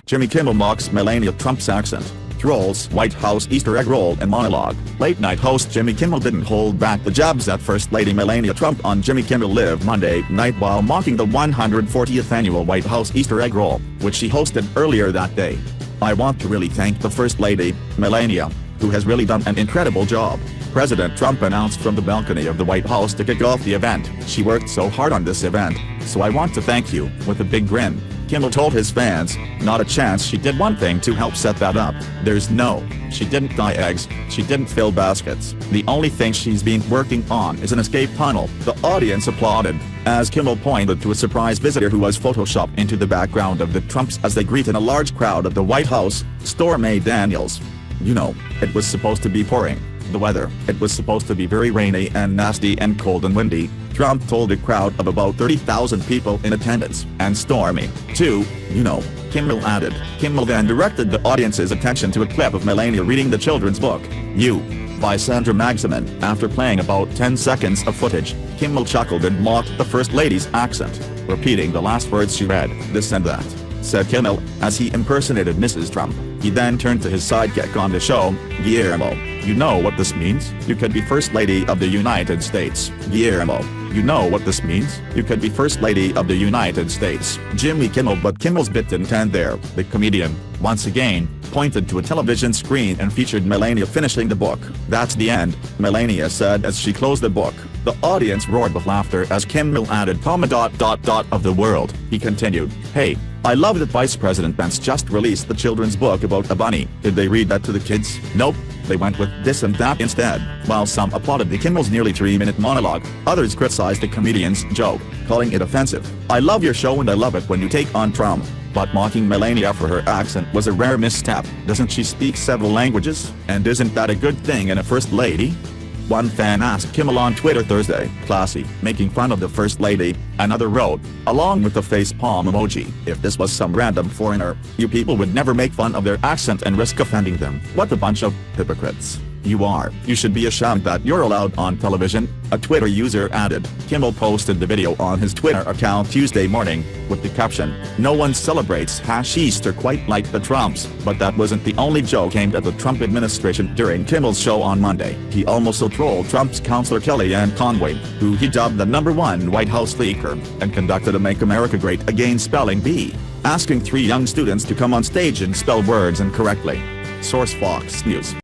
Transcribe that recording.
Jimmy Kimmel mocks Melania Trump's accent, trolls White House Easter egg roll and monologue. Late-night host Jimmy Kimmel didn't hold back the jabs at First Lady Melania Trump on Jimmy Kimmel Live Monday night while mocking the 140th annual White House Easter egg roll, which she hosted earlier that day. "I want to really thank the First Lady, Melania, who has really done an incredible job," President Trump announced from the balcony of the White House to kick off the event. "She worked so hard on this event, so I want to thank you," with a big grin. Kimmel told his fans, "Not a chance she did one thing to help set that up. She didn't dye eggs, she didn't fill baskets. The only thing she's been working on is an escape tunnel." The audience applauded, as Kimmel pointed to a surprise visitor who was photoshopped into the background of the Trumps as they greeted a large crowd at the White House, Stormy Daniels. "You know, it was supposed to be pouring. The weather, it was supposed to be very rainy and nasty and cold and windy," Trump told a crowd of about 30,000 people in attendance. "And stormy, too, you know," Kimmel added. Kimmel then directed the audience's attention to a clip of Melania reading the children's book, You, by Sandra Magsamen. After playing about 10 seconds of footage, Kimmel chuckled and mocked the First Lady's accent, repeating the last words she read, "this and that," said Kimmel, as he impersonated Mrs. Trump. He then turned to his sidekick on the show, Guillermo. "You know what this means? You could be First Lady of the United States, Guillermo. You know what this means? You could be First Lady of the United States." Jimmy Kimmel. But Kimmel's bit didn't end there. The comedian, once again, pointed to a television screen and featured Melania finishing the book. "That's the end," Melania said as she closed the book. The audience roared with laughter as Kimmel added, "of the world," he continued. "Hey, I love that Vice President Pence just released the children's book about a bunny. Did they read that to the kids? Nope. They went with this and that instead." While some applauded the Kimmel's nearly 3-minute monologue, others criticized the comedian's joke, calling it offensive. "I love your show and I love it when you take on Trump. But mocking Melania for her accent was a rare misstep. Doesn't she speak several languages? And isn't that a good thing in a First Lady?" One fan asked Kimmel on Twitter Thursday, "Classy, making fun of the First Lady," another wrote, along with the facepalm emoji. "If this was some random foreigner, you people would never make fun of their accent and risk offending them. What a bunch of hypocrites you are. You should be ashamed that you're allowed on television," a Twitter user added. Kimmel posted the video on his Twitter account Tuesday morning, with the caption, "No one celebrates Easter quite like the Trumps." But that wasn't the only joke aimed at the Trump administration during Kimmel's show on Monday. He also trolled Trump's counselor Kellyanne Conway, who he dubbed the #1 White House leaker, and conducted a Make America Great Again spelling bee, asking 3 young students to come on stage and spell words incorrectly. Source: Fox News.